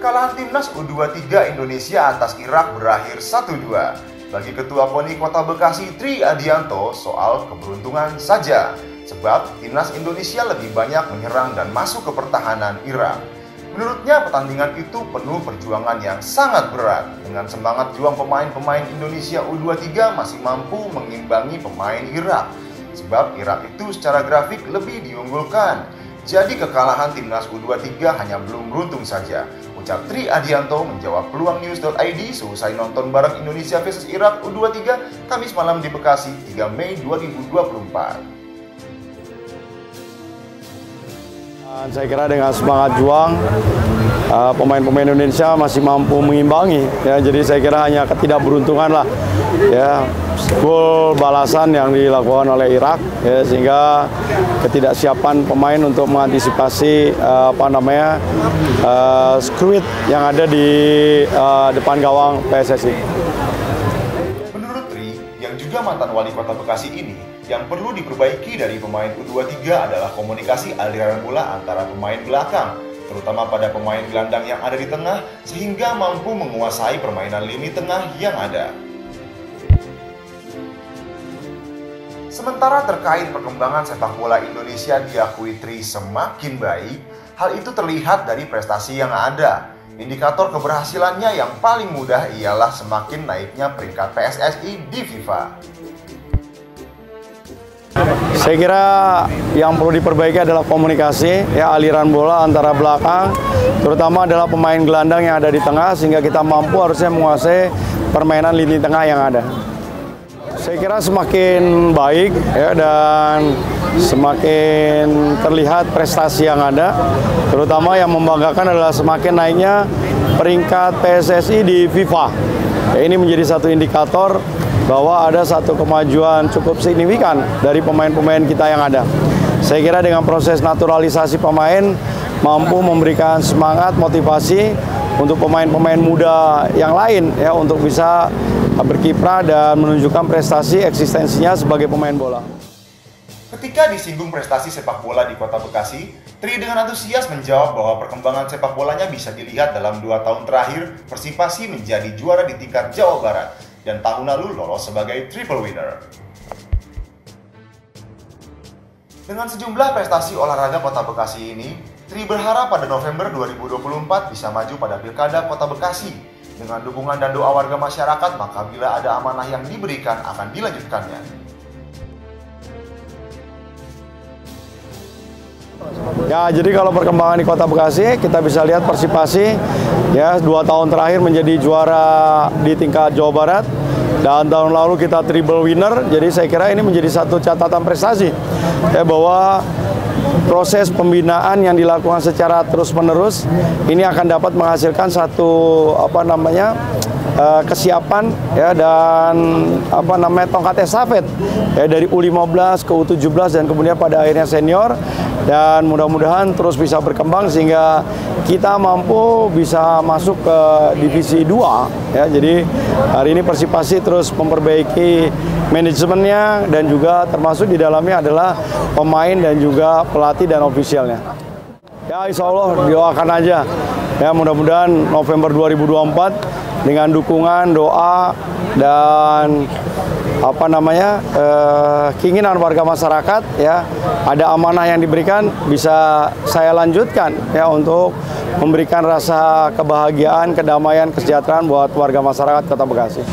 Kekalahan timnas U23 Indonesia atas Irak berakhir 1-2. Bagi Ketua PONI Kota Bekasi Tri Adianto, soal keberuntungan saja. Sebab timnas Indonesia lebih banyak menyerang dan masuk ke pertahanan Irak. Menurutnya pertandingan itu penuh perjuangan yang sangat berat. Dengan semangat juang pemain-pemain Indonesia U23 masih mampu mengimbangi pemain Irak. Sebab Irak itu secara grafik lebih diunggulkan. Jadi kekalahan timnas U23 hanya belum beruntung saja. Ucap Tri Adianto menjawab peluangnews.id seusai nonton bareng Indonesia vs Irak U23 Kamis malam di Bekasi 3 Mei 2024. Saya kira dengan semangat juang, pemain-pemain Indonesia masih mampu mengimbangi. Ya, jadi saya kira hanya ketidakberuntungan lah. Ya, gol balasan yang dilakukan oleh Irak, ya, sehingga ketidaksiapan pemain untuk mengantisipasi squid yang ada di depan gawang PSSI. Menurut Tri, yang juga mantan wali kota Bekasi ini, yang perlu diperbaiki dari pemain U23 adalah komunikasi aliran bola antara pemain belakang, terutama pada pemain gelandang yang ada di tengah, sehingga mampu menguasai permainan lini tengah yang ada. Sementara terkait perkembangan sepak bola Indonesia diakui Tri semakin baik, hal itu terlihat dari prestasi yang ada. Indikator keberhasilannya yang paling mudah ialah semakin naiknya peringkat PSSI di FIFA. Saya kira yang perlu diperbaiki adalah komunikasi, ya, aliran bola antara belakang, terutama adalah pemain gelandang yang ada di tengah, sehingga kita mampu harusnya menguasai permainan lini tengah yang ada. Saya kira semakin baik, ya, dan semakin terlihat prestasi yang ada, terutama yang membanggakan adalah semakin naiknya peringkat PSSI di FIFA. Ya, ini menjadi satu indikator bahwa ada satu kemajuan cukup signifikan dari pemain-pemain kita yang ada. Saya kira dengan proses naturalisasi pemain mampu memberikan semangat, motivasi untuk pemain-pemain muda yang lain, ya, untuk bisa berkiprah dan menunjukkan prestasi eksistensinya sebagai pemain bola. Ketika disinggung prestasi sepak bola di Kota Bekasi, Tri dengan antusias menjawab bahwa perkembangan sepak bolanya bisa dilihat dalam 2 tahun terakhir Persipasi menjadi juara di tingkat Jawa Barat dan tahun lalu lolos sebagai triple winner. Dengan sejumlah prestasi olahraga Kota Bekasi ini, Tri berharap pada November 2024 bisa maju pada Pilkada Kota Bekasi. Dengan dukungan dan doa warga masyarakat, maka bila ada amanah yang diberikan akan dilanjutkannya. Ya, jadi kalau perkembangan di Kota Bekasi, kita bisa lihat Persipasi, ya, 2 tahun terakhir menjadi juara di tingkat Jawa Barat, dan tahun lalu kita triple winner. Jadi saya kira ini menjadi satu catatan prestasi, ya, bahwa proses pembinaan yang dilakukan secara terus-menerus ini akan dapat menghasilkan satu kesiapan, ya, dan tongkat estafet, ya, dari U15 ke U17 dan kemudian pada akhirnya senior, dan mudah-mudahan terus bisa berkembang sehingga kita mampu bisa masuk ke divisi 2, ya. Jadi hari ini Persipasi terus memperbaiki manajemennya dan juga termasuk di dalamnya adalah pemain dan juga pelatih dan ofisialnya. Ya, insya Allah doakan aja, ya, mudah-mudahan November 2024 dengan dukungan, doa, dan keinginan warga masyarakat, ya, ada amanah yang diberikan bisa saya lanjutkan, ya, untuk memberikan rasa kebahagiaan, kedamaian, kesejahteraan buat warga masyarakat Kota Bekasi.